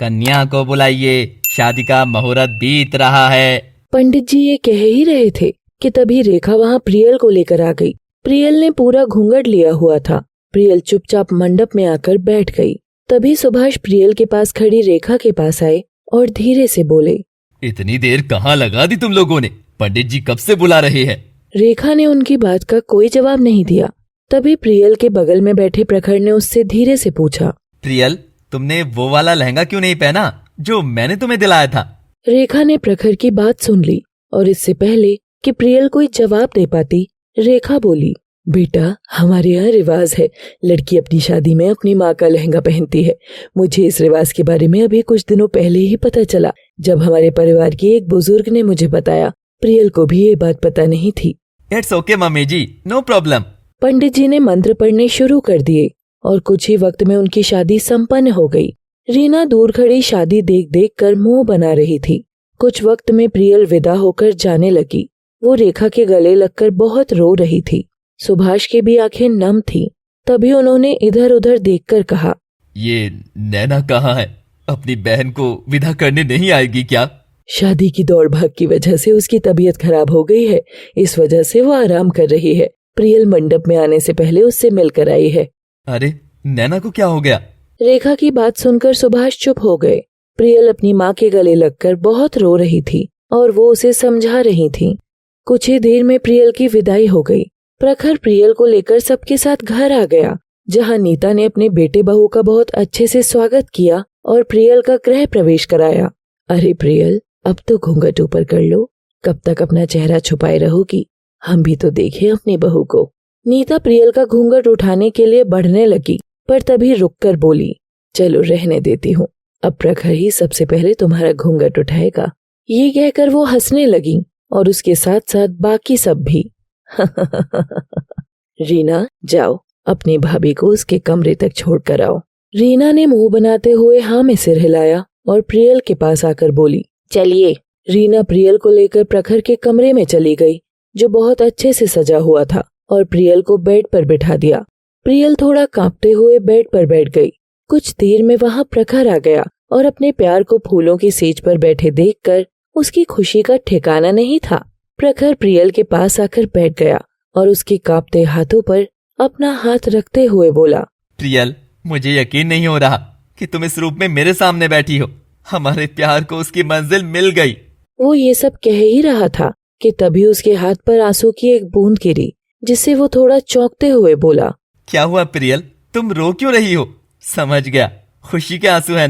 कन्या को बुलाइए, शादी का मुहूर्त बीत रहा है। पंडित जी ये कह ही रहे थे कि तभी रेखा वहाँ प्रियल को लेकर आ गई। प्रियल ने पूरा घूंघट लिया हुआ था। प्रियल चुपचाप मंडप में आकर बैठ गई। तभी सुभाष प्रियल के पास खड़ी रेखा के पास आए और धीरे से बोले, इतनी देर कहाँ लगा दी तुम लोगों ने? पंडित जी कब से बुला रहे हैं? रेखा ने उनकी बात का कोई जवाब नहीं दिया। तभी प्रियल के बगल में बैठे प्रखर ने उससे धीरे से पूछा, प्रियल, तुमने वो वाला लहंगा क्यों नहीं पहना जो मैंने तुम्हें दिलाया था? रेखा ने प्रखर की बात सुन ली और इससे पहले कि प्रियल कोई जवाब दे पाती, रेखा बोली, बेटा हमारे यहाँ रिवाज है, लड़की अपनी शादी में अपनी माँ का लहंगा पहनती है। मुझे इस रिवाज के बारे में अभी कुछ दिनों पहले ही पता चला, जब हमारे परिवार के एक बुजुर्ग ने मुझे बताया। प्रियल को भी ये बात पता नहीं थी। It's okay mummy ji, no problem. Pandit ji ने मंत्र पढ़ने शुरू कर दिए और कुछ ही वक्त में उनकी शादी संपन्न हो गई। रीना दूर खड़ी शादी देख देख कर मुंह बना रही थी। कुछ वक्त में प्रियल विदा होकर जाने लगी। वो रेखा के गले लगकर बहुत रो रही थी। सुभाष की भी आंखें नम थीं। तभी उन्होंने इधर उधर देखकर कहा, ये नैना कहाँ है? अपनी बहन को विदा करने नहीं आएगी क्या? शादी की दौड़ भाग की वजह से उसकी तबीयत खराब हो गई है, इस वजह से वो आराम कर रही है। प्रियल मंडप में आने से पहले उससे मिलकर आई है। अरे नैना को क्या हो गया? रेखा की बात सुनकर सुभाष चुप हो गए। प्रियल अपनी माँ के गले लगकर बहुत रो रही थी और वो उसे समझा रही थी। कुछ ही देर में प्रियल की विदाई हो गई। प्रखर प्रियल को लेकर सबके साथ घर आ गया, जहाँ नीता ने अपने बेटे बहू का बहुत अच्छे से स्वागत किया और प्रियल का गृह प्रवेश कराया। अरे प्रियल, अब तो घूंघट ऊपर कर लो, कब तक अपना चेहरा छुपाए रहोगी? हम भी तो देखें अपनी बहू को। नीता प्रियल का घूंघट उठाने के लिए बढ़ने लगी, पर तभी रुककर बोली, चलो रहने देती हूँ, अब प्रखर ही सबसे पहले तुम्हारा घूंघट उठाएगा। ये कहकर वो हंसने लगी और उसके साथ साथ बाकी सब भी। रीना, जाओ अपनी भाभी को उसके कमरे तक छोड़ कर आओ। रीना ने मुंह बनाते हुए हाँ में सिर हिलाया और प्रियल के पास आकर बोली, चलिए। रीना प्रियल को लेकर प्रखर के कमरे में चली गई, जो बहुत अच्छे से सजा हुआ था, और प्रियल को बेड पर बिठा दिया। प्रियल थोड़ा कांपते हुए बेड पर बैठ गई। कुछ देर में वहां प्रखर आ गया और अपने प्यार को फूलों की सेज पर बैठे देखकर उसकी खुशी का ठिकाना नहीं था। प्रखर प्रियल के पास आकर बैठ गया और उसके कांपते हाथों पर अपना हाथ रखते हुए बोला, प्रियल, मुझे यकीन नहीं हो रहा कि तुम इस रूप में मेरे सामने बैठी हो। हमारे प्यार को उसकी मंजिल मिल गई। वो ये सब कह ही रहा था कि तभी उसके हाथ पर आंसू की एक बूंद गिरी, जिससे वो थोड़ा चौंकते हुए बोला, क्या हुआ प्रियल, तुम रो क्यों रही हो? समझ गया, खुशी के आंसू है।